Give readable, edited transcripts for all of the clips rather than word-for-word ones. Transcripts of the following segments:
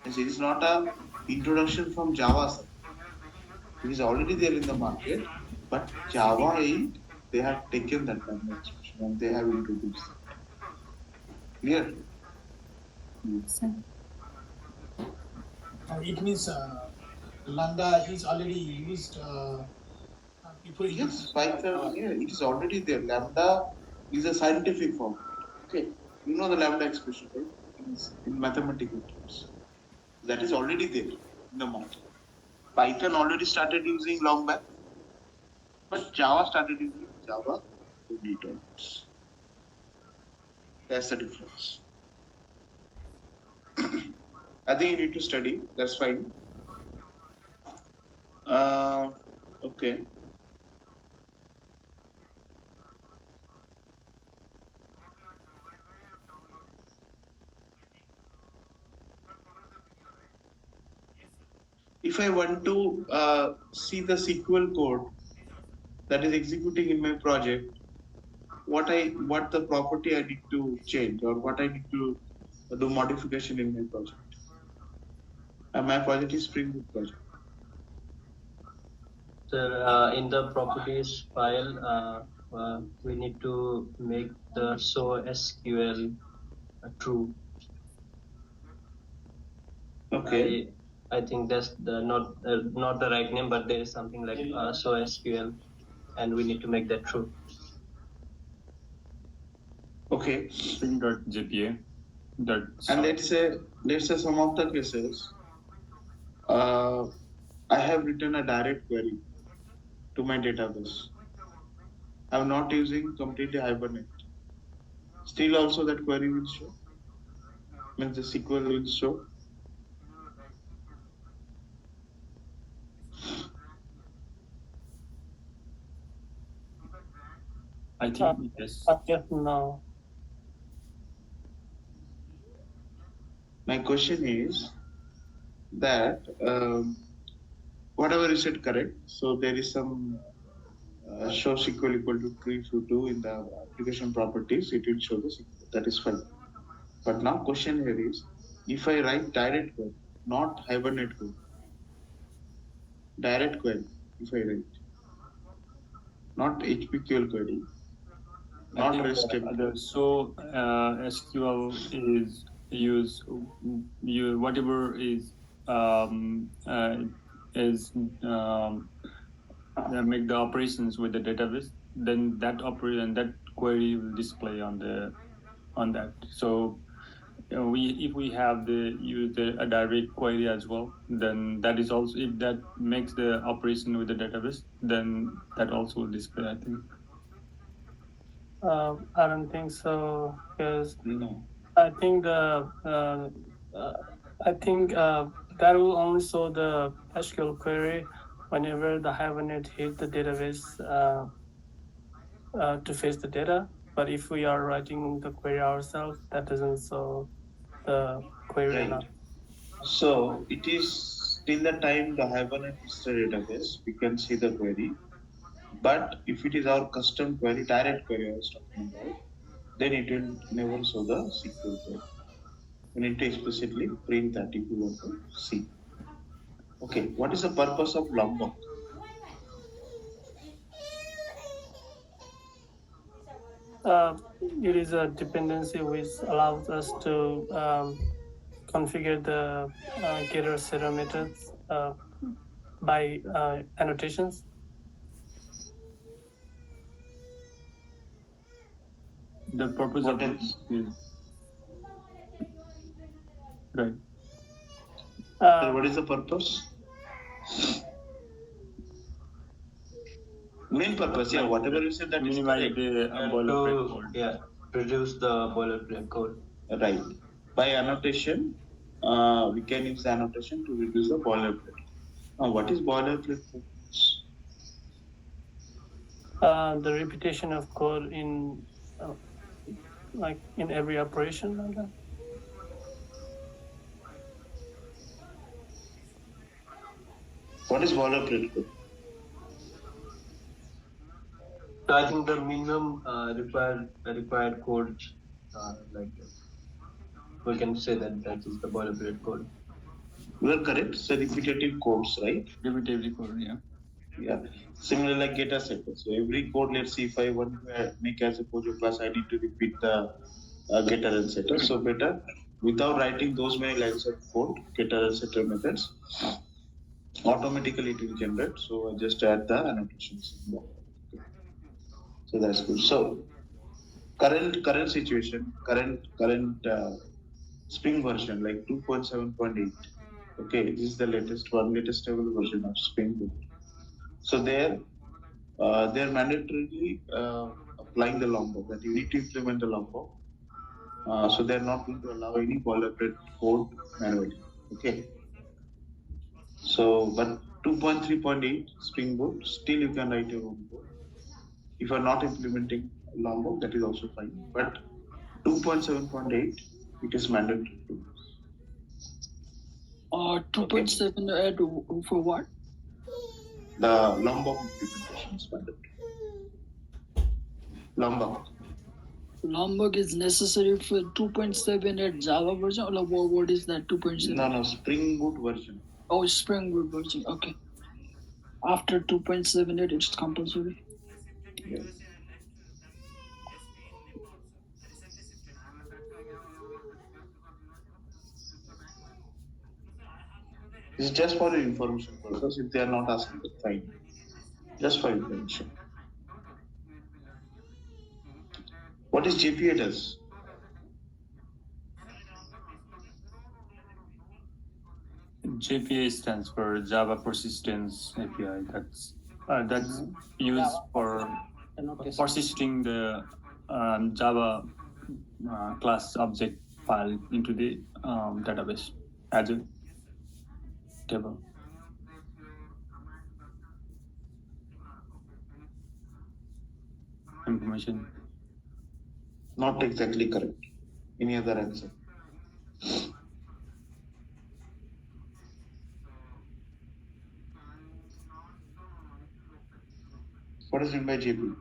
It is not a introduction from Java, sir. It is already there in the market, but Java 8, they have taken that lambda expression and they have introduced it. Clear? Yes, sir. It means lambda is already used before. Yes, Python, yeah, it is already there. Lambda is a scientific form. Okay, you know the lambda expression, right? In mathematical terms. That is already there in the market. Python already started using long back, but Java started using Java 20 terms. That's the difference. I think you need to study. That's fine. Okay. If I want to see the SQL code that is executing in my project, what the property I need to change or what I need to do modification in my project. And my project is Spring Boot project. So in the properties file, we need to make the show SQL true. Okay. I think that's the not the right name, but there is something like show SQL, and we need to make that true. Okay. Spring.jpa. And let's say some of the cases, I have written a direct query to my database. I'm not using completely Hibernate. Still also that query will show. Means the SQL will show. I think yes. No. My question is that whatever you said correct. So there is some show SQL equal to true if you do in the application properties, it will show the SQL. That is fine. But now question here is, if I write direct query, not Hibernate query, direct query, if I write, not HPQL query, not REST API. So SQL is use whatever is make the operations with the database, then that query will display on that. So if we have a direct query as well, then that is also, if that makes the operation with the database, then that also will display, I think. I don't think so, because No. I think that will only show the SQL query whenever the Hibernate hit the database to fetch the data. But if we are writing the query ourselves, that doesn't show the query Right. enough. So it is till the time the Hibernate hits the database, we can see the query. But if it is our custom query, direct query I was talking about, then it will never show the SQL query. We need to explicitly print that if you want to see. Okay, what is the purpose of logbok? It is a dependency which allows us to configure the getter setter methods by annotations. The purpose What of it else? is right. What is the purpose? Main purpose, yeah, whatever you said that is correct. Boilerplate code. Yeah, reduce the boilerplate code. Right. By annotation, we can use the annotation to reduce the boilerplate. Now, what is boilerplate? The repetition of code in like in every operation like that. What is boilerplate code? So I think the minimum required code, like we can say that is the boilerplate code. You are correct. So repetitive codes, right? Repetitive code, yeah. Yeah. Similar like getter setter. So every code, let's see if I want to make as a Pojo class, I need to repeat the getter and setter. So better without writing those many lines of code, getter and setter methods, automatically it will generate. So I just add the annotations. So that's good. So current situation, current Spring version like 2.7.8. Okay, this is the latest stable version of Spring Boot. So they're mandatorily applying the Lombok, that you need to implement the Lombok. So they're not going to allow any boilerplate code manually. Okay. So, but 2.3.8 Spring Boot, still you can write your own code. If you're not implementing Lombok, that is also fine. But 2.7.8, it is mandatory to. 2.7 for what? The Lombok implementation is mandatory. Lombok. Lombok is necessary for 2.7 at Java version, or what is that 2.7? No, Spring Boot version. Oh, Spring Boot version. Okay. After 2.7, it's compulsory. Yeah. This is just for your information purpose. If they are not asking, that's fine. Just for information. What is JPA does? JPA stands for Java Persistence API. That's used for persisting the Java class object file into the database as a table. Information. Not exactly correct. Any other answer? What is meant by JPA?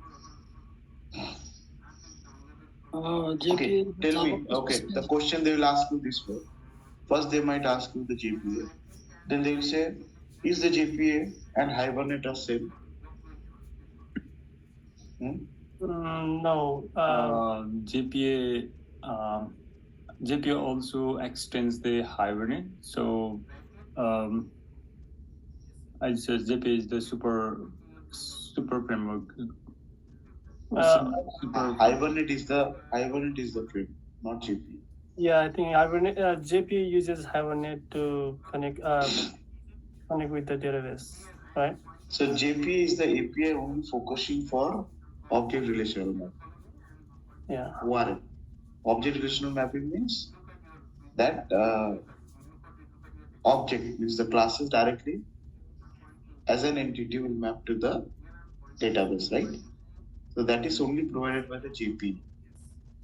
JPA. Okay, tell me. Okay, the question they will ask you this way. First, they might ask you the JPA. Then they will say, is the JPA and Hibernate are same? No. JPA also extends the Hibernate. So I said JPA is the super framework. Hibernate is the framework, not JPA. Yeah, I think Hibernate, JPA uses Hibernate to connect with the database, right? So JPA is the API only focusing for object relational mapping. Yeah. ORM. Object relational mapping means that object means the classes directly as an entity will map to the database, right? So that is only provided by the JPA.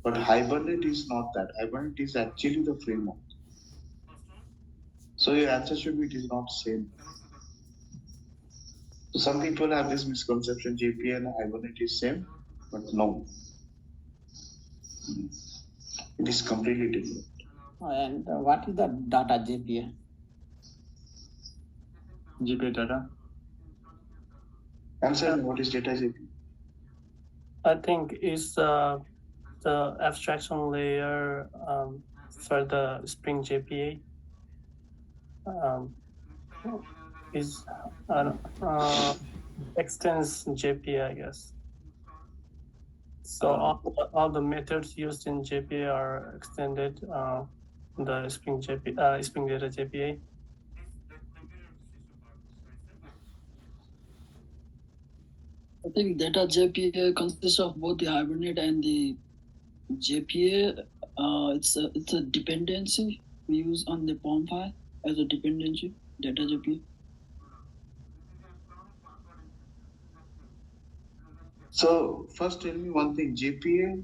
But Hibernate is not that. Hibernate is actually the framework. So your answer should be it is not same. So some people have this misconception JPA and Hibernate is same, but no. It is completely different. And what is the data JPA? JPA data. Answer me, what is data JPA? I think it's the abstraction layer for the Spring JPA. Is extends JPA, I guess. So all the methods used in JPA are extended the Spring JPA, Spring Data JPA. I think data JPA consists of both the Hibernate and the JPA. It's a dependency we use on the POM file as a dependency, data JPA. So first tell me one thing, JPA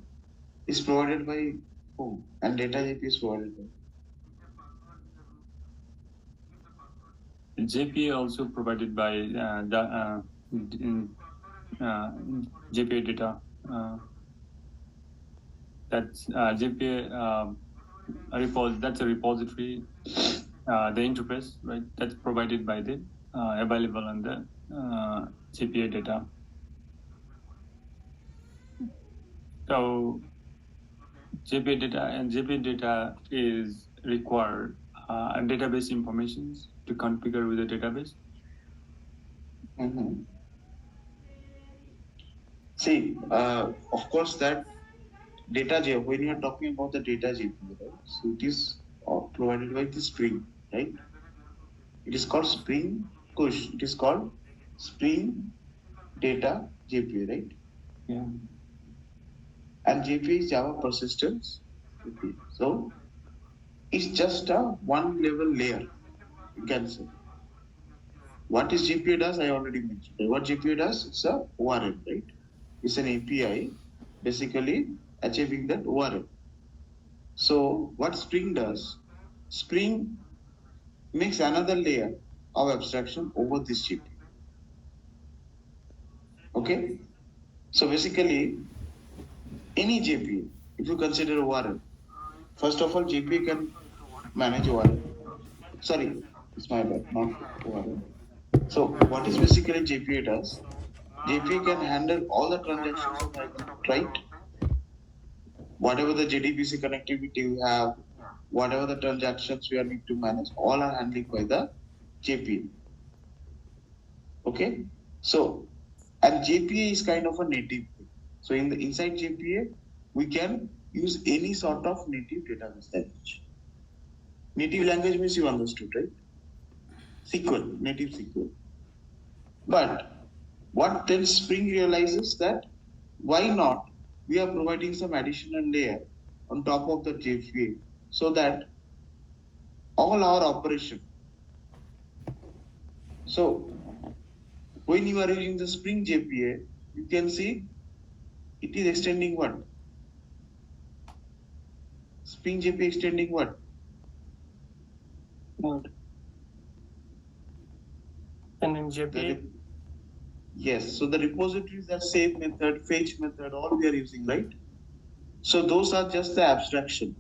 is provided by whom and data JPA is provided by? JPA also provided by JPA data. That's JPA that's a repository the interface, right? That's provided by the available on the JPA data. So JPA data and JPA data is required database informations to configure with the database. Mm-hmm. See, of course, that data J, when you are talking about the data JPA, right? So it is provided by the Spring, right? It is called Spring Push. It is called Spring Data JPA, right? Yeah. And JPA is Java Persistence JPA. So it's just a one level layer, you can say. What is JPA does, I already mentioned. What JPA does, it's a ORM, right? It's an API, basically achieving that ORM. So what Spring does, Spring makes another layer of abstraction over this JPA. Okay? So basically, any JPA, if you consider ORM, first of all, JPA can manage ORM. Sorry, it's my bad, not ORM. So what is basically JPA does? JPA can handle all the transactions of Hibernate, right? Whatever the JDBC connectivity you have, whatever the transactions we are need to manage, all are handled by the JPA. Okay? So, and JPA is kind of a native thing. So in the inside JPA, we can use any sort of native database language. Native language means you understood, right? SQL, native SQL. But what then Spring realizes that why not we are providing some additional layer on top of the JPA so that all our operation. So when you are using the Spring JPA, you can see it is extending what? Spring JPA extending what? What? And in JPA, Yes, so the repositories are save method, fetch method, all we are using, right? So those are just the abstraction.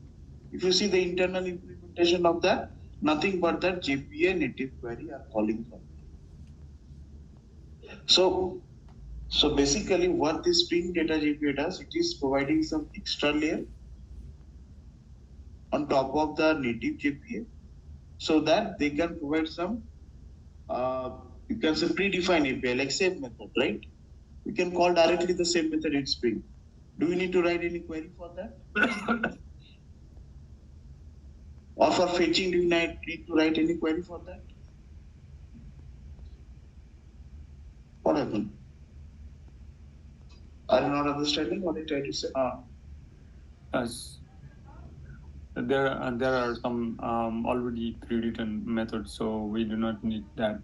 If you see the internal implementation of that, nothing but that JPA native query are calling from. So basically what this Spring Data JPA does, it is providing some extra layer on top of the native JPA so that they can provide some, you can say predefined API like save method, right? We can call directly the same method in Spring. Do we need to write any query for that? Or for fetching, do we need to write any query for that? What happened? Are you not understanding what I try to say? Yes. There are some already pre-written methods, so we do not need that.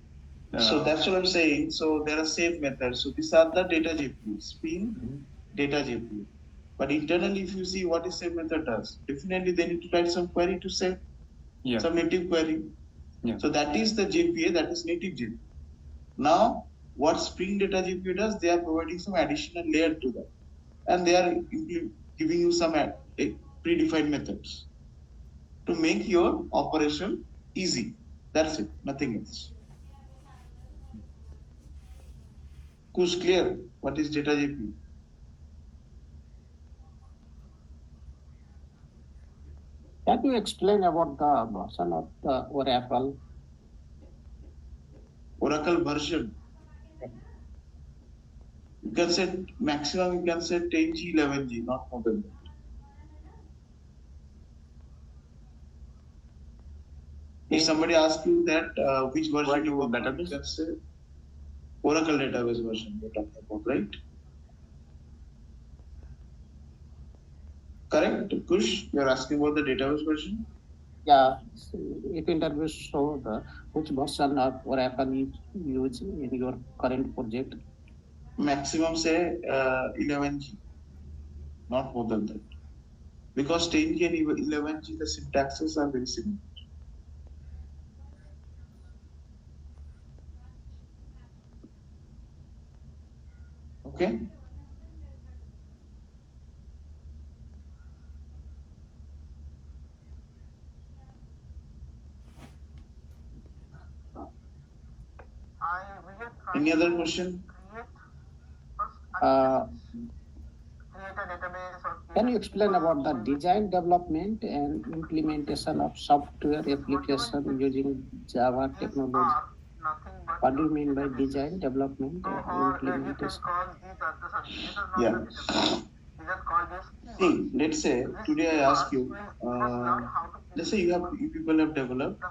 So that's what I'm saying. So there are save methods. So these are the data JPU, Spring data JPU. But internally, if you see what is save method does, definitely they need to write some query to save, some native query. Yeah. So that is the JPA, that is native JPA. Now, what Spring Data JPA does, they are providing some additional layer to that. And they are giving you some predefined methods to make your operation easy. That's it, nothing else. Who's clear? What is data JPA? Can you explain about the version of the Oracle? Oracle version. You can set maximum, you can set 10G, 11G, not more than that. If somebody asks you that which version you want, you can say Oracle database version you're talking about, right? Correct, Kush? You're asking about the database version? Yeah, if interviews show the which version of Oracle you use in your current project. Maximum say 11G, not more than that. Because 10G and 11G, the syntaxes are very similar. Okay? Any other question? Can you explain about the design, development, and implementation of software application using Java technology? What do you mean by design, development, and implementation? Yeah. See, let's say today I ask you, let's say you people have developed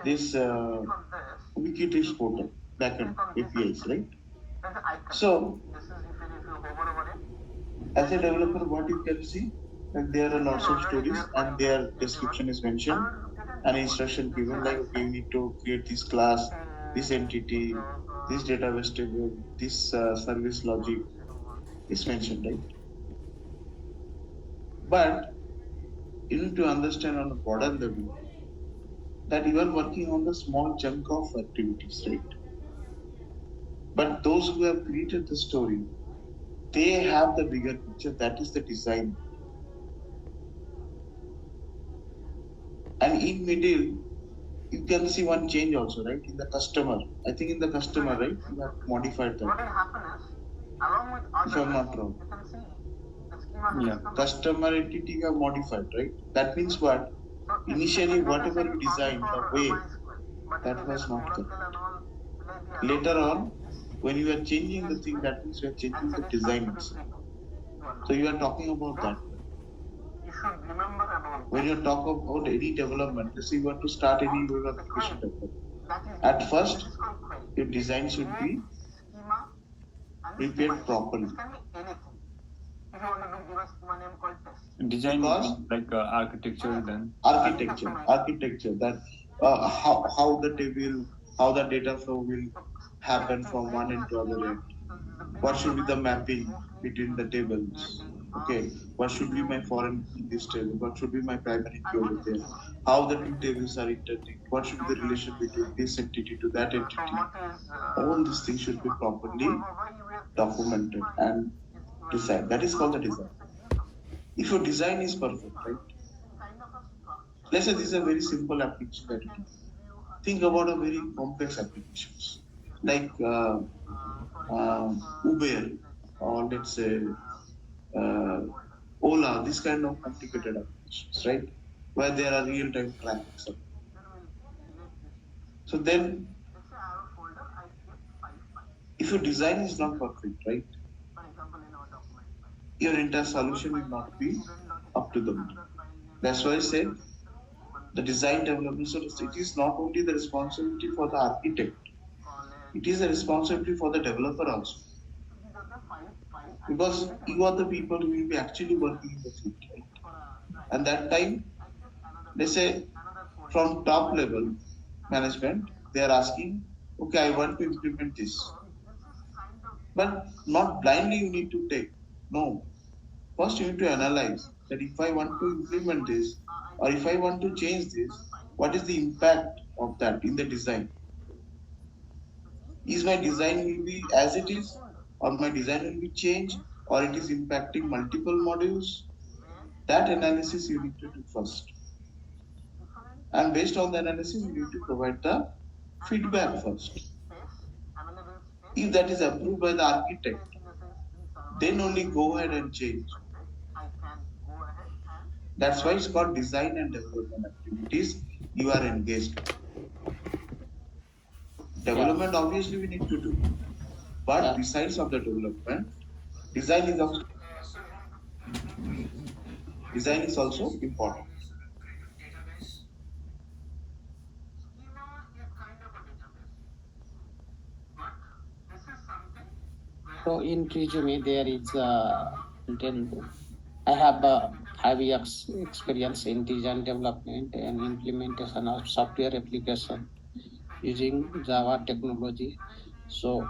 this Wikitips portal, backend APIs, right? So, as a developer, what you can see, that there are lots of stories and their description is mentioned, an instruction given like, okay, you need to create this class, this entity, this database table, this service logic is mentioned, right? But you need to understand on a broader level that you are working on the small chunk of activities, right? But those who have created the story, they have the bigger picture, that is the design. And in middle, you can see one change also, right? In the customer. I think in the customer, right? You have modified that. If I'm not wrong. Yeah. Customer entity you have modified, right? That means what? Initially, whatever you designed, the way, that was not correct. Later on, when you are changing the thing, that means you are changing the design also. So you are talking about that. When you talk about any development, let's say you want to start any web application development. At first, your design should be prepared properly. Design Because like architecture then. Architecture that how the table, how the data flow will happen from one end to other end. What should be the mapping between the tables? Okay, what should be my foreign key in this table? What should be my primary key over there? How the two tables are interlinked? What should be the relation between this entity to that entity? All these things should be properly documented and designed. That is called the design. If your design is perfect, right? Let's say this is a very simple application that you do. Think about a very complex applications like Uber, or let's say Ola, this kind of complicated applications, right? Where there are real-time traffic. So then, if your design is not perfect, right? Your entire solution will not be up to the mark. That's why I said the design development. So it is not only the responsibility for the architect, it is a responsibility for the developer also. Because you are the people who will be actually working in the field, right? And that time, let's say from top level management, they are asking, okay, I want to implement this. But not blindly you need to take. No. First you need to analyze that if I want to implement this, or if I want to change this, what is the impact of that in the design? Is my design will be as it is, or my design will be changed, or it is impacting multiple modules? That analysis you need to do first. And based on the analysis, you need to provide the feedback first. If that is approved by the architect, then only go ahead and change. That's why it's called design and development activities you are engaged in. Development obviously we need to do. But besides of the development, design is also important. So in resume, there is I have 5 years experience in design development and implementation of software application using Java technology. So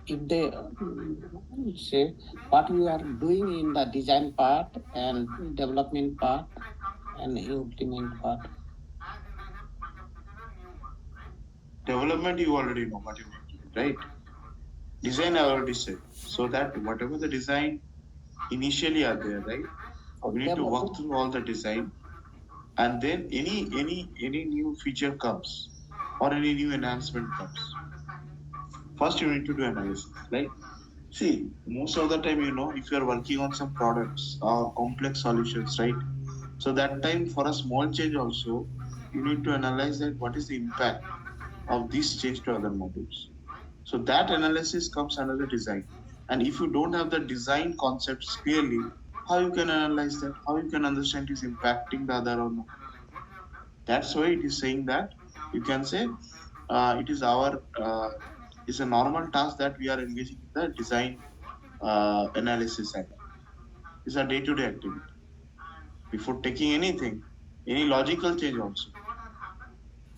if they say what we are doing in the design part and development part and implement part. Development you already know what you need to do, right? Design I already said. So that whatever the design initially are there, right? We need to walk through all the design, and then any new feature comes or any new enhancement comes. first you need to do analysis, right? See, most of the time, if you are working on some products or complex solutions, right? So that time for a small change also, you need to analyze that what is the impact of this change to other modules. So that analysis comes under the design. And if you don't have the design concepts clearly, how you can analyze that? How you can understand it is impacting the other or not? That's why it is saying that you can say it is it's a normal task that we are engaging in the design analysis side. It's a day-to-day activity. Before taking anything, any logical change also,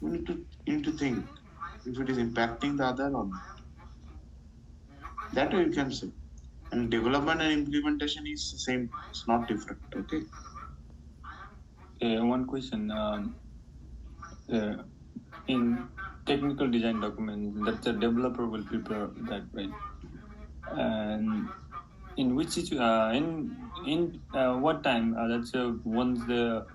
you need to think if it is impacting the other or not. That way you can say. And development and implementation is the same. It's not different. Okay. One question. In technical design document, that the developer will prepare that, right? And in which in what time? That's once the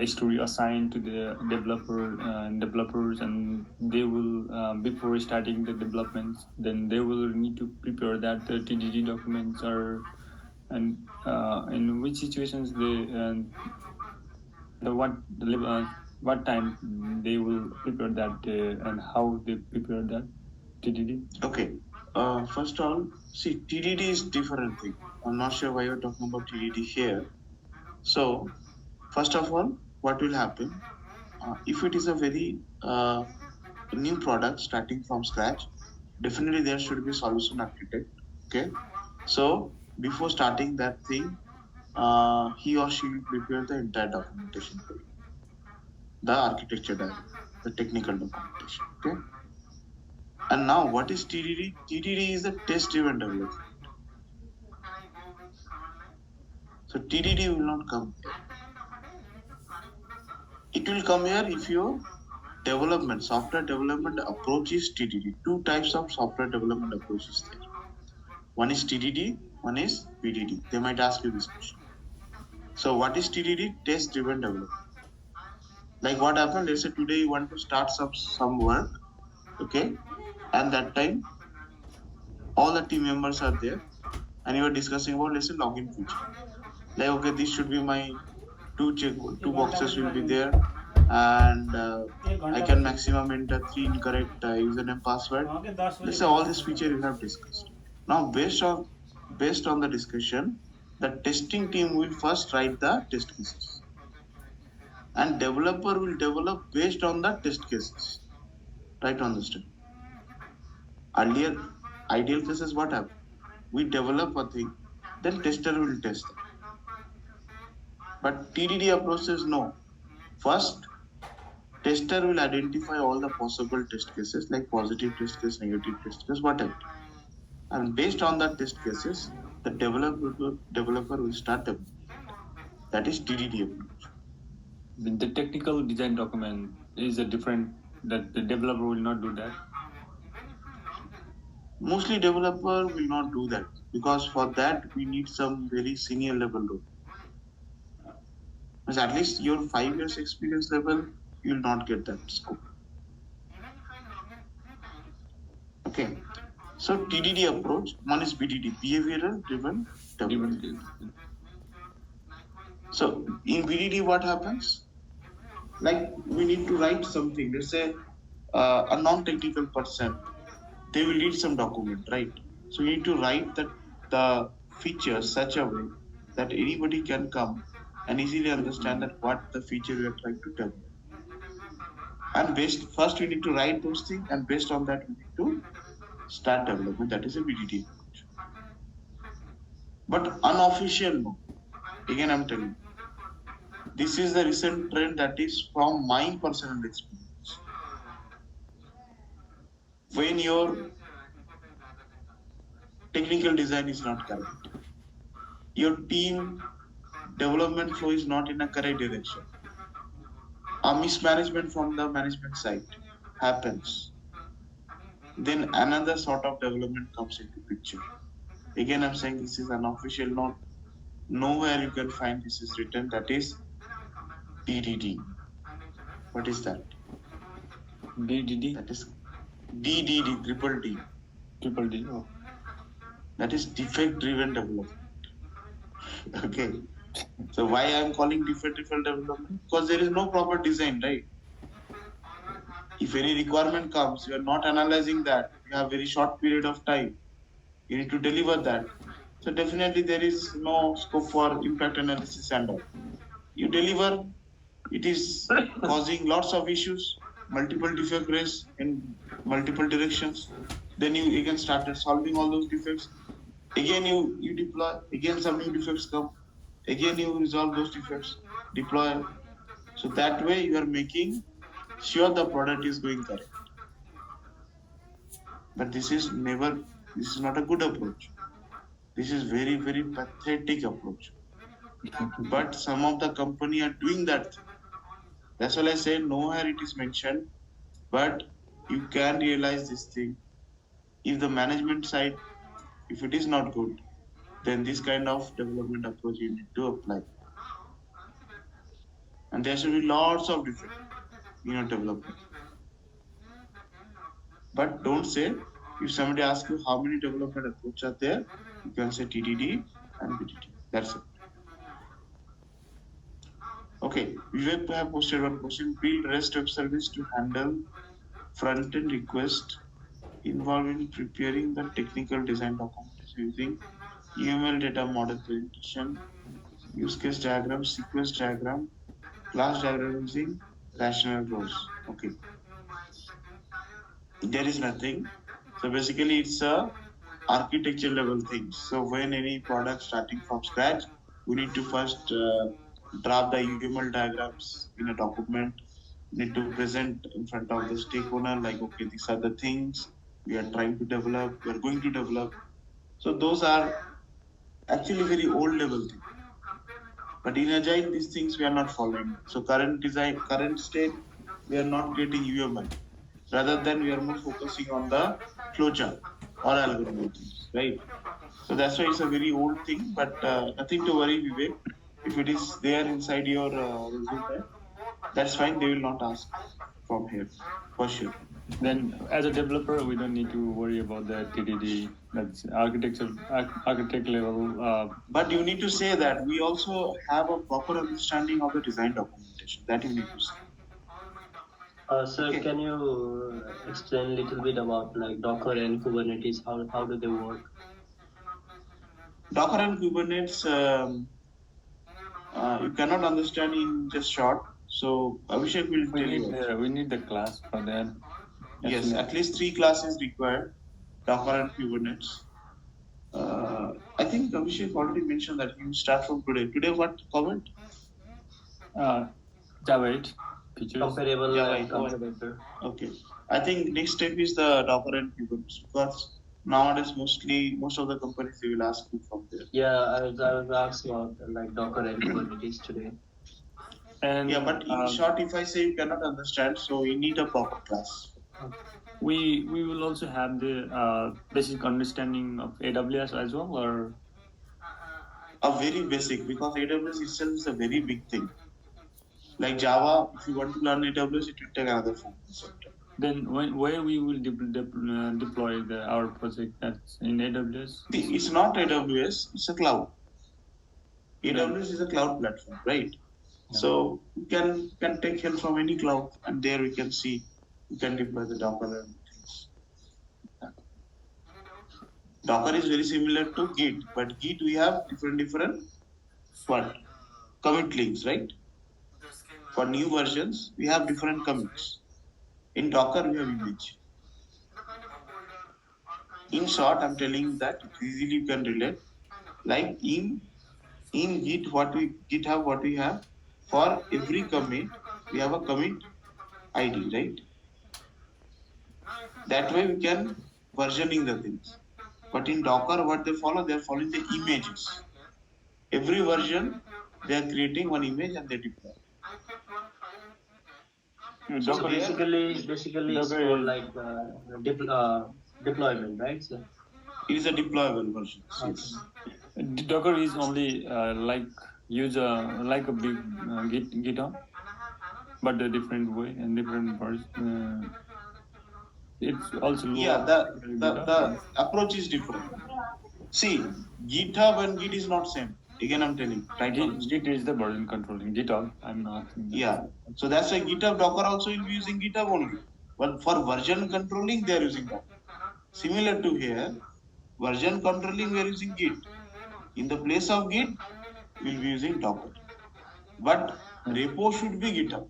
story assigned to the developers, and they will before starting the developments, then they will need to prepare that the TDD documents are, and in which situations what time they will prepare that and how they prepare that TDD. Okay. First of all, see, TDD is different thing. I'm not sure why you're talking about TDD here. So, first of all, what will happen? If it is a very new product starting from scratch, definitely there should be solution architect. Okay. So, before starting that thing, he or she will prepare the entire documentation for you. The architecture diagram, the technical documentation. Okay. And now, what is TDD? TDD is a test-driven development. So TDD will not come here. It will come here if your software development approach is TDD. Two types of software development approaches there. One is TDD, one is PDD. They might ask you this question. So what is TDD? Test-driven development. Like what happened? Let's say today you want to start some work, okay, and that time all the team members are there, and you are discussing about, let's say, login feature. Like, okay, this should be my two boxes will be there, and I can maximum enter 3 incorrect username password. Let's say all this feature you have discussed. Now based on the discussion, the testing team will first write the test cases, and developer will develop based on the test cases. Try to understand. Earlier ideal cases, what happen? We develop a thing, then tester will test it. But TDD approach says no. First, tester will identify all the possible test cases, like positive test case, negative test case, whatever. And based on that test cases, the developer will start developing. That is TDD approach. The technical design document is a different, that the developer will not do that. Mostly developer will not do that, because for that we need some very senior level role. Because at least your 5 years experience level, you will not get that scope. Okay. So TDD approach, one is BDD, behavioral driven development. So in BDD, what happens? Like we need to write something. Let's say a non-technical person, they will need some document, right? So you need to write the features such a way that anybody can come and easily understand that what the feature we are trying to tell. And first we need to write those things, and based on that we need to start development. That is a BDD approach. But unofficial, no. Again, I'm telling you, this is the recent trend that is from my personal experience. When your technical design is not correct, your team development flow is not in a correct direction, a mismanagement from the management side happens, then another sort of development comes into picture. Again, I'm saying this is unofficial, not nowhere you can find this is written. That is TDD. What is that? BDD? That is DDD, triple D. Triple D. Oh. That is defect-driven development. Okay. So why I am calling defect-driven development? Because there is no proper design, right? If any requirement comes, you are not analyzing that. You have very short period of time. You need to deliver that. So definitely there is no scope for impact analysis and all. You deliver, it is causing lots of issues, multiple defect rates in multiple directions. Then you again started solving all those defects. Again you deploy, again some new defects come, again you resolve those defects, deploy. So that way you are making sure the product is going correct. But this is not a good approach. This is very, very pathetic approach. But some of the company are doing that thing. That's why I say nowhere it is mentioned, but you can realize this thing. If the management side, if it is not good, then this kind of development approach you need to apply. And there should be lots of different, development. But don't say, if somebody asks you how many development approaches are there, you can say TDD and BDD. That's it. Okay, Vivek have posted one question. Build REST web service to handle front-end request involving preparing the technical design documentation using UML data model presentation, use case diagram, sequence diagram, class diagram using rational rows. Okay. There is nothing. So basically it's a architecture level thing. So when any product starting from scratch, we need to first draft the UML diagrams in a document, need to present in front of the stakeholder like, okay, these are the things we are trying to develop, we are going to develop. So those are actually very old level things. But in Agile, these things we are not following. So current state, we are not creating UML. Rather than we are more focusing on the flowchart or algorithms, right? So that's why it's a very old thing, but nothing to worry, Vivek. If it is there inside your resume, that's fine. They will not ask from here, for sure. Then, as a developer, we don't need to worry about the TDD. That's architect level. But you need to say that we also have a proper understanding of the design documentation. That you need to say. Sir, Okay. can you explain a little bit about like Docker and Kubernetes? How do they work? Docker and Kubernetes, you cannot understand in just short. So Abhishek will tell you. We need the class for that. Yes, at least 3 classes required, Docker and Kubernetes. I think Abhishek already mentioned that you start from today. Today what comment? Java 8 features. Comparable Java and 8. comparator. Okay. I think next step is the Docker and Kubernetes, because nowadays most of the companies they will ask you from there. Yeah, I was asking about like Docker and Kubernetes today. And yeah, but in short, if I say you cannot understand, so you need a proper class. We will also have the basic understanding of AWS as well, or a very basic, because AWS itself is a very big thing. Like Java, if you want to learn AWS, it will take another 4 months. Then where we will deploy our project, that's in AWS? It's not AWS, it's a cloud. AWS is a cloud platform, right? Yeah. So you can take help from any cloud, and there we can see, you can deploy the Docker and things. Docker is very similar to Git, but Git we have different commit links, right? For new versions, we have different commits. In Docker, we have image. In short, I'm telling you that easily you can relate. Like in Git, what we have, for every commit, we have a commit ID, right? That way we can versioning the things. But in Docker, what they follow are following the images. Every version, they are creating one image and they deploy. So basically it's for like deployment, right? So it is a deployable version. Yes. Docker is only like a big GitHub, but a different way and different version. It's also Yeah, the approach is different. See, GitHub and Git is not same. Again, I'm telling. Try to understand. Git is the version controlling. GitHub, I'm not. Yeah. So that's why GitHub Docker also will be using GitHub only. But for version controlling, they are using that. Similar to here, version controlling we are using Git. In the place of Git, we'll be using Docker. But repo should be GitHub.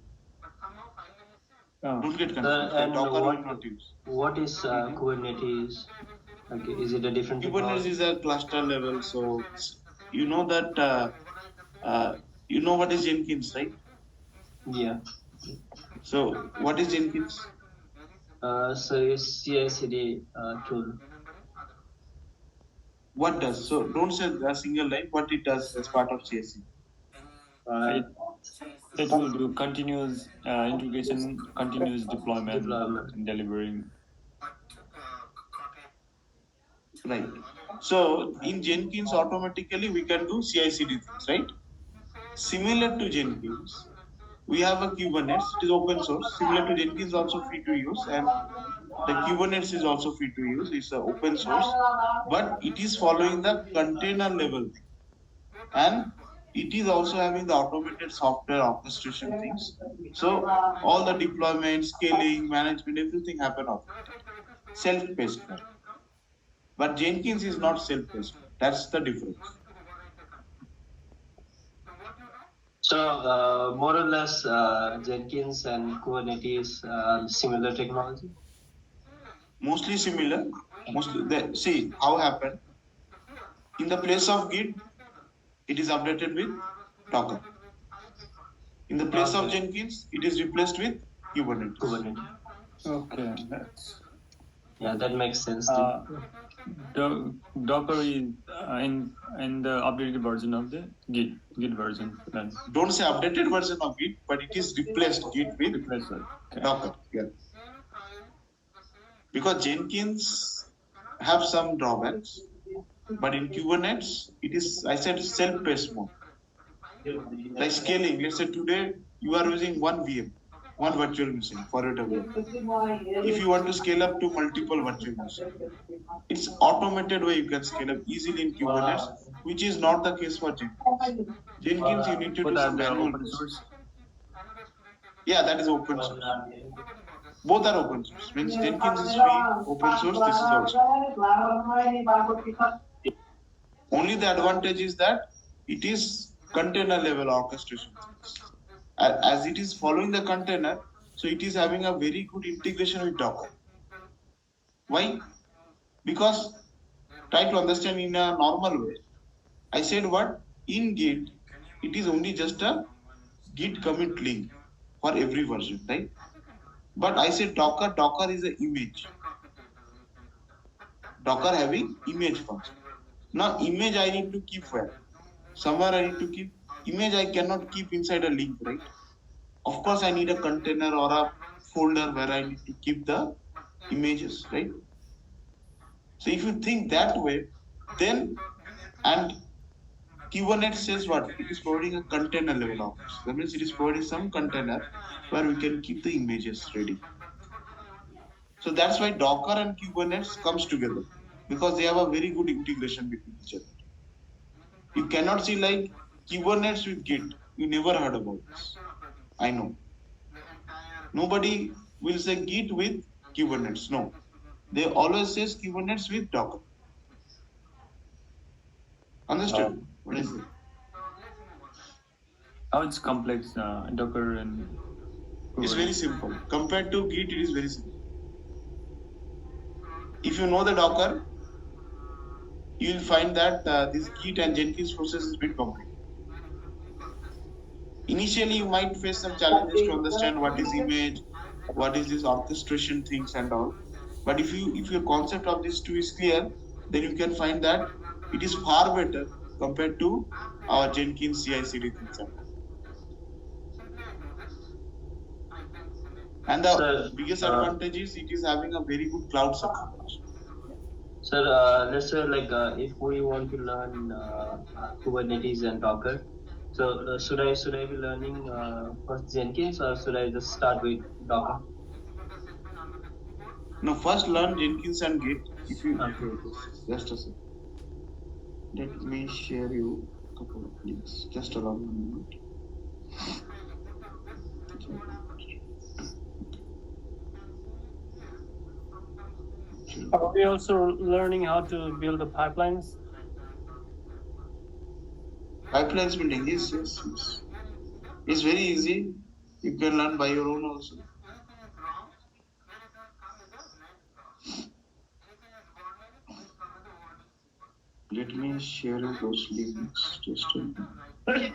Don't get confused. And Docker will not use. What is Kubernetes? Okay, is it a different Kubernetes technology? is a cluster level, so you know that you know what is Jenkins, right? Yeah. So what is Jenkins? So it's CI/CD tool. What does? So don't say a single line. What it does as part of CSC? It will do continuous integration, continuous deployment, and delivering. Right. So in Jenkins, automatically we can do CI/CD things, right? Similar to Jenkins, we have a Kubernetes. It is open source. Similar to Jenkins, also free to use, and the Kubernetes is also free to use. It's open source, but it is following the container level, and it is also having the automated software orchestration things. So all the deployment, scaling, management, everything happen automatically, self-paced. But Jenkins is not self-paced. That's the difference. So more or less, Jenkins and Kubernetes similar technology. Mostly similar. See how happened. In the place of Git, it is updated with Docker. In the place of Jenkins, it is replaced with Kubernetes. Okay, that makes sense. Docker is in the updated version of the Git version. Then. Don't say updated version of Git, but it is replaced Git with Docker. Yeah. Because Jenkins have some drawbacks, but in Kubernetes, it is, I said, self-paced mode. Like scaling, let's say today you are using one VM, one virtual machine for your development. If you want to scale up to multiple virtual machines, it's automated way you can scale up easily in Kubernetes, which is not the case for Jenkins. Jenkins, you need to do some manual process. Yeah, that is open source. Both are open source. Means Jenkins is free, open source, this is also. Only the advantage is that it is container level orchestration. As it is following the container, so it is having a very good integration with Docker. Why? Because try to understand in a normal way. I said what? In Git, it is only just a Git commit link for every version, right? But I said Docker is an image. Docker having image function. Now image I need to keep where? Somewhere I need to keep. Image I cannot keep inside a link, right? Of course I need a container or a folder where I need to keep the images, right? So if you think that way, then, and Kubernetes says what? It is providing a container level of this. That means it is providing some container where we can keep the images ready. So that's why Docker and Kubernetes comes together, because they have a very good integration between each other. You cannot see like Kubernetes with Git. You never heard about this. I know. Nobody will say Git with Kubernetes. No. They always say Kubernetes with Docker. Understood? What is it? How it's complex, Docker and Kubernetes. It's very simple. Compared to Git, it is very simple. If you know the Docker, you will find that this Git and Jenkins process is a bit complex. Initially, you might face some challenges to understand what is image, what is this orchestration things and all. But if your concept of these two is clear, then you can find that it is far better compared to our Jenkins CI/CD things. And the biggest advantage is it is having a very good cloud support. Sir, let's say like if we want to learn Kubernetes and Docker, so should I be learning first Jenkins or should I just start with Docker? Now first learn Jenkins and Git. If you Okay. just a second. Let me share you a couple of links. Just allow me a moment. Are we also learning how to build the pipelines? Pipelines building, yes. It's very easy. You can learn by your own also. Let me share you those links. Just a minute.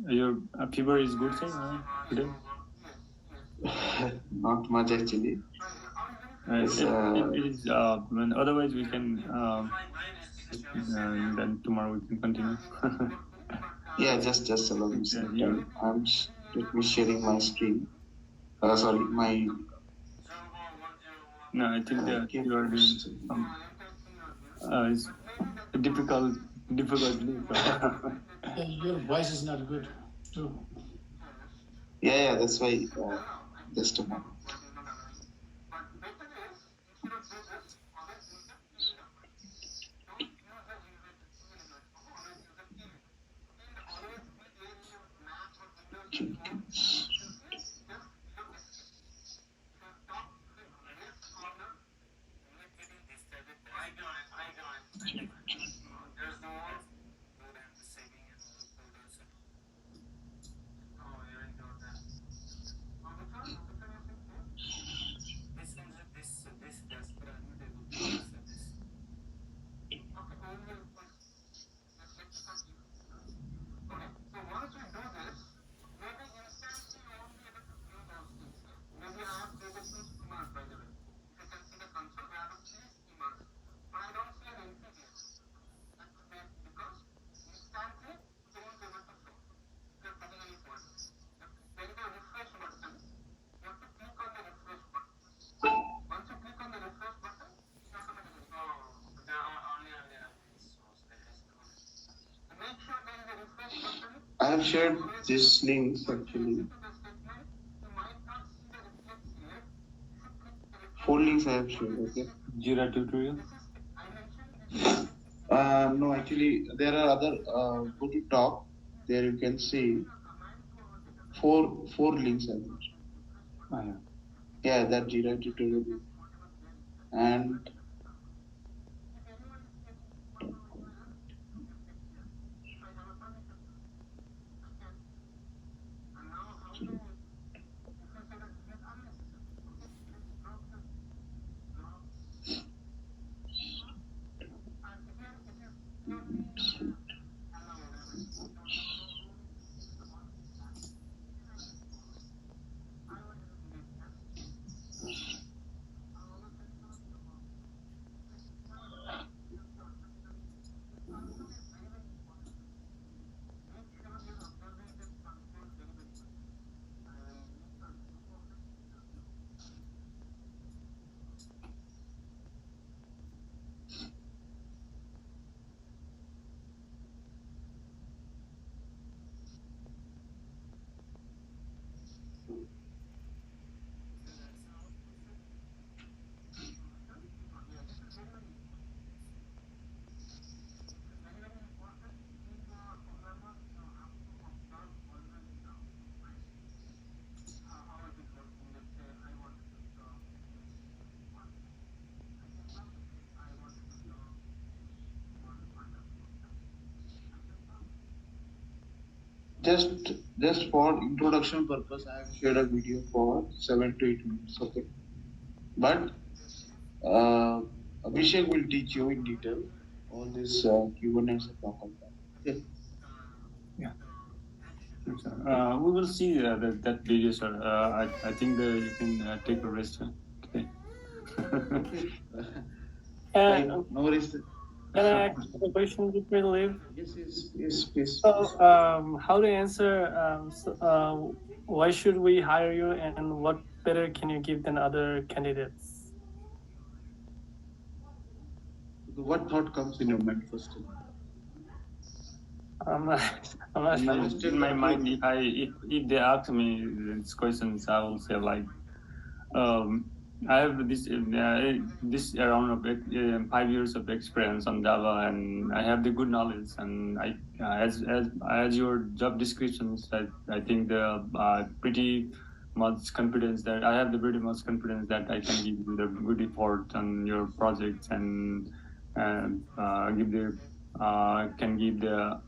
Your fever is good, sir, today? Not much actually. Yes, It is. Otherwise, we can. Then tomorrow we can continue. Yeah, just allow me some Yeah. time. Let me sharing my screen. Sorry, my. No, I think that Okay, you are doing some. It's difficult. Yeah, your voice is not good too. Yeah, that's why. Just a moment. I have shared these links actually. 4 links I have shared. Okay. Jira tutorial. No, actually, there are other. Go to top. There you can see four links I have. Yeah. Yeah, that Jira tutorial. And just for introduction purpose, I have shared a video for 7 to 8 minutes. Okay, but Abhishek will teach you in detail all this Kubernetes and Docker. Okay. We will see that video, sir. I think that you can take a rest. Okay. Fine, And no worries. can I ask a question before you leave? Yes, please. So, how to answer? Why should we hire you, and what better can you give than other candidates? What thought comes in your mind first? I'm not sure. In my mind, if they ask me these questions, I will say like, I have this around of 5 years of experience on Java, and I have the good knowledge. And I as your job descriptions, I think the pretty much confidence that I have the pretty much confidence that I can give you the good effort on your projects and give the can give the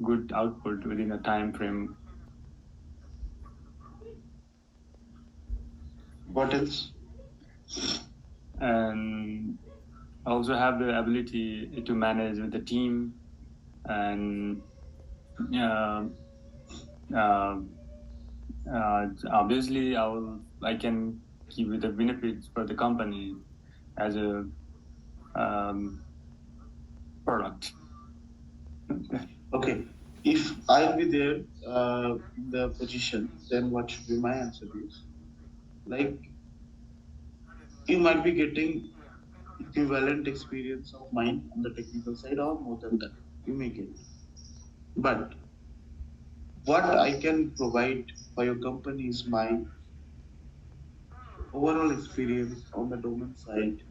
good output within a time frame. What else? And also have the ability to manage with the team, and obviously I can give you the benefits for the company as a product. Okay, if I'll be there in the position, then what should be my answer is, like, you might be getting equivalent experience of mine on the technical side or more than that, you may get. But what I can provide for your company is my overall experience on the domain side,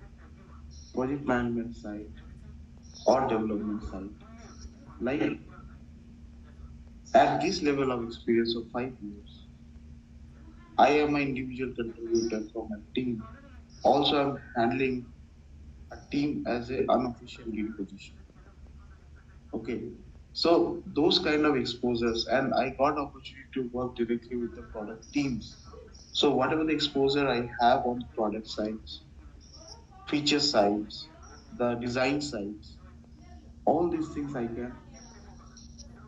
project management side, or development side. Like, at this level of experience of 5 years, I am an individual contributor from a team. Also, I'm handling a team as an unofficial lead position. Okay, so those kind of exposures, and I got opportunity to work directly with the product teams. So whatever the exposure I have on the product sides, feature sides, the design sides, all these things I can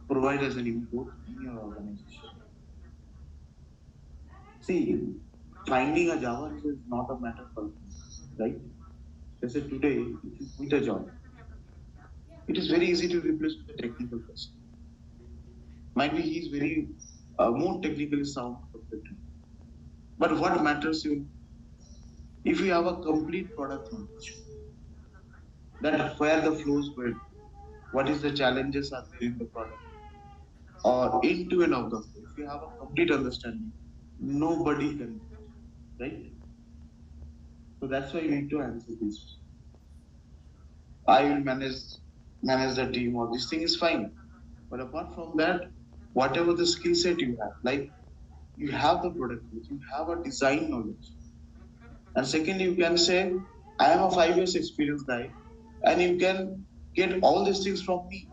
provide as an input in your organization. See, finding a Java is not a matter for me, right? Let's say today, if you quit a job, it is very easy to replace with a technical person. Might be he's very more technically sound compared to you. But what matters if you have a complete product knowledge, that where the flows went, what is the challenges are there in the product, or into and out of it. If you have a complete understanding, nobody can, right? So that's why you need to answer this. I will manage the team, or this thing is fine. But apart from that, whatever the skill set you have, like you have the product knowledge, you have a design knowledge. And secondly, you can say, I am a 5 years experience guy, and you can get all these things from me.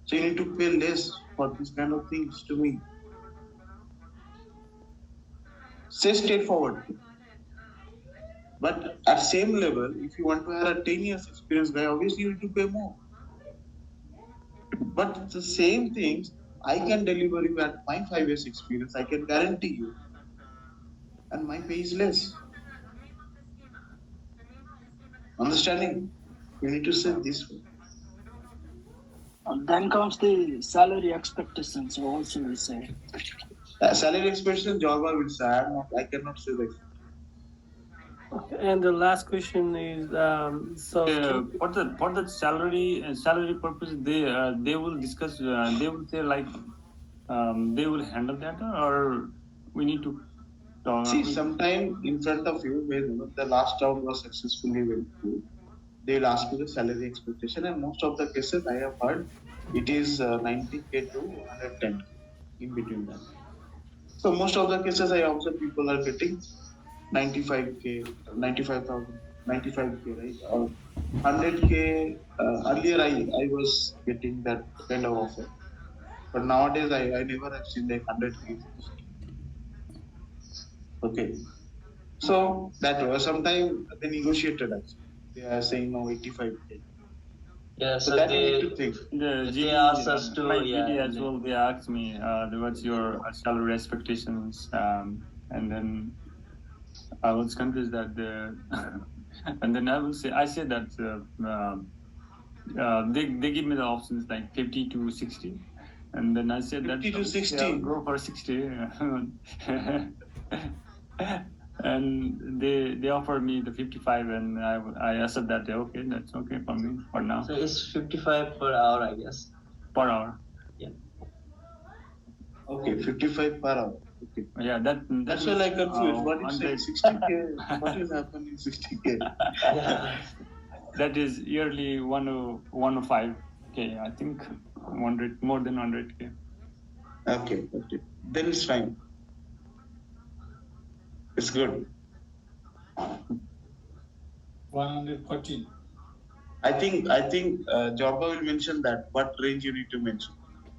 So you need to pay less for these kind of things to me. Say straightforward. But at same level, if you want to have a 10 years experience guy, obviously you need to pay more. But the same things I can deliver you at my 5 years experience, I can guarantee you, and my pay is less. Understanding? You need to say this way. Then comes the salary expectations also, we say. Salary expectation, job I will say, I cannot say that. And the last question is, for the salary purpose, they will discuss. They will say like they will handle that, or we need to see sometime in front of you when the last round was successfully went through. They will ask you the salary expectation, and most of the cases I have heard it is 90K to 110K in between that. So most of the cases I observe people are getting 95K, 95,000, 95K, right? Or 100K. Earlier I was getting that kind of offer, but nowadays I never have seen like 100K. Okay, so that was sometime they negotiated actually. They are saying no 85K. Yeah, So that you need to think. They asked us to, my GD as well. They asked me, what's your salary expectations, and then I was confused that and then I said that they give me the options like 50 to 60, and then I said 50 that to 60. I'll go for 60. And they offered me the 55, and I accept that. Okay, that's okay for me for now. So it's 55 per hour, I guess. Per hour. Okay, 55 per hour. Okay. Yeah, That's why I confused. What is 60K? What will happen in 60K? Yeah. That is yearly 105K. I think 100 more than 100K. Okay. Then it's fine. It's good. 114. I think Jobba will mention that what range you need to mention,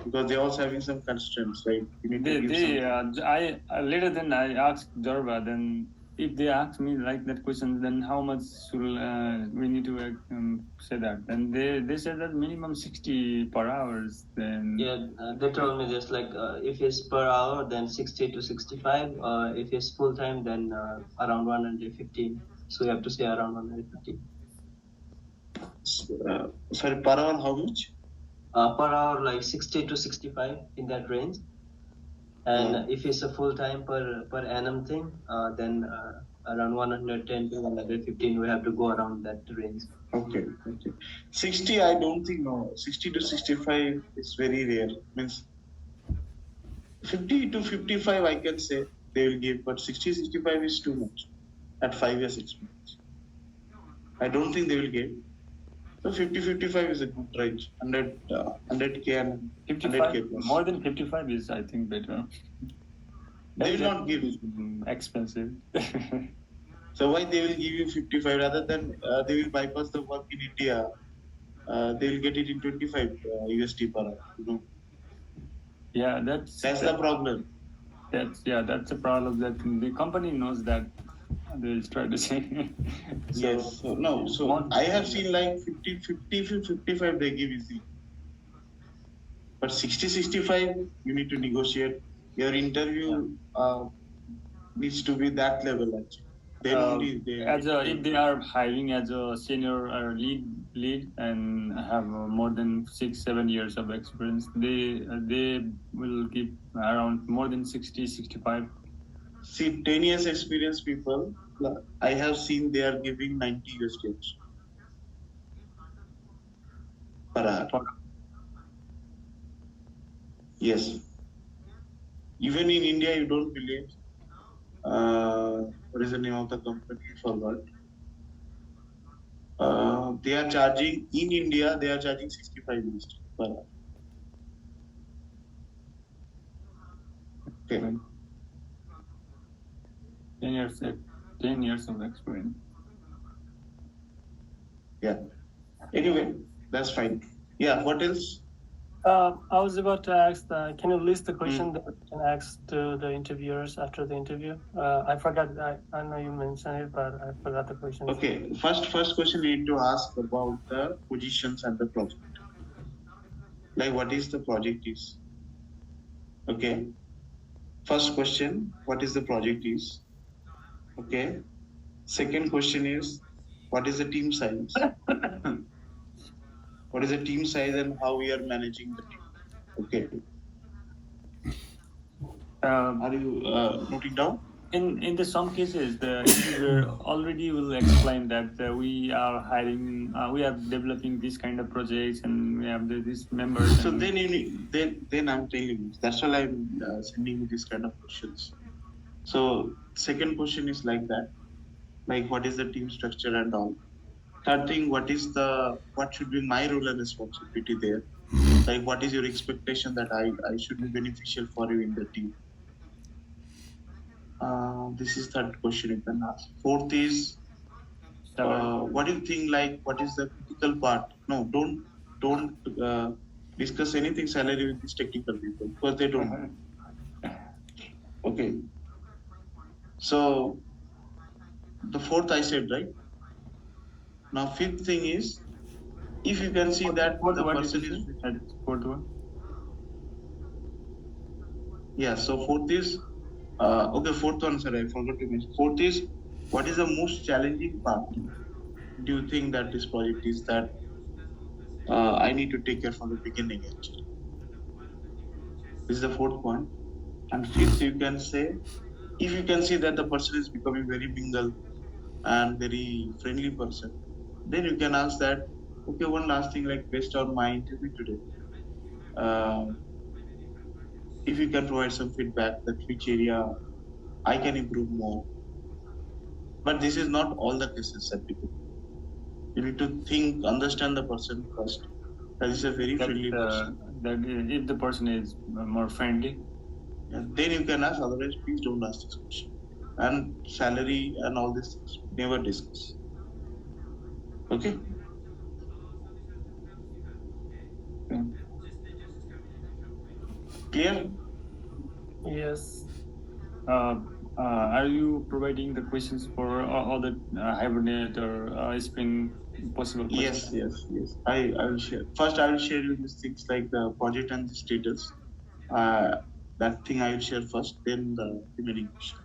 because they're also having some constraints, right? You need to give some. I later then I asked Jorba, then if they ask me like that question, then how much should we need to say that? Then they said that minimum 60 per hours. Then They told me just like if it's per hour, then 60 to 65. If it's full time, then around 115. So you have to say around 115. Sorry, per hour how much? Per hour, like 60 to 65 in that range. And if it's a full time per annum thing, then around 110 to 115, we have to go around that range. Okay. 60, I don't think, no. 60 to 65 is very rare. Means 50 to 55, I can say they will give, but 60, 65 is too much at 5 years experience. I don't think they will give. So 50, 55 is a good range. 100K and 100K plus. More than 55 is, I think, better. They will not give. Expensive. So why they will give you 55 rather than they will bypass the work in India? They will get it in 25 USD per hour. You know. Yeah, that's the problem. That's a problem that the company knows that. They try to say. Yes. So I have seen like 50 to 55 they give easy. But 60, 65 you need to negotiate. Your interview needs to be that level actually. Then only if they are hiring as a senior or lead and have more than 6-7 years of experience, they will give around more than 60, 65. See, 10 years experience people, I have seen they are giving 90 USD per hour. Yes. Even in India, you don't believe. What is the name of the company? I forgot. They are charging in India. They are charging 65 USD per hour. Okay. 10 years of experience. Yeah. Anyway, that's fine. Yeah. What else? I was about to ask, can you list the question that you can ask to the interviewers after the interview? I forgot. I know you mentioned it, but I forgot the question. Okay. First question you need to ask about the positions and the project. Like what is the project is? Okay. First question, what is the project is? Okay. Second question is, what is the team size? What is the team size and how we are managing the team? Okay. Are you noting down? In some cases, the interviewer already will explain that we are hiring, we are developing this kind of projects, and we have this members. So then I'm telling you, that's why I'm sending you this kind of questions. So second question is like that, like what is the team structure and all. Third thing, what should be my role and responsibility there? Like what is your expectation that I should be beneficial for you in the team? This is third question you can ask. Fourth is, what do you think? Like, what is the critical part? No, don't discuss anything salary with these technical people because they don't know. Okay. So the fourth I said, right? Now fifth thing is, if you can see that the person is fourth one. Yeah. So fourth is. Fourth one, sir, I forgot to mention. Fourth is, what is the most challenging part? Do you think that this project is that I need to take care from the beginning actually? This is the fourth point. And fifth, you can say, If you can see that the person is becoming very mingle and very friendly person, then you can ask that, okay, one last thing, like based on my interview today, if you can provide some feedback that which area I can improve more. But this is not all the cases that people. You need to think, understand the person first. That is a very friendly person. That if the person is more friendly, Then you can ask. Otherwise, please don't ask this question. And salary and all these things, never discuss. Okay. Clear? Yes. Are you providing the questions for all the Hibernate or Spring possible questions? Yes. I will share. First, I will share you these things like the project and the status. That thing I will share first, then the remaining question.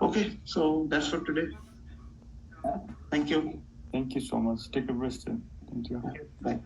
Okay, so that's for today. Thank you. Thank you so much. Take a rest. Thank you. Bye.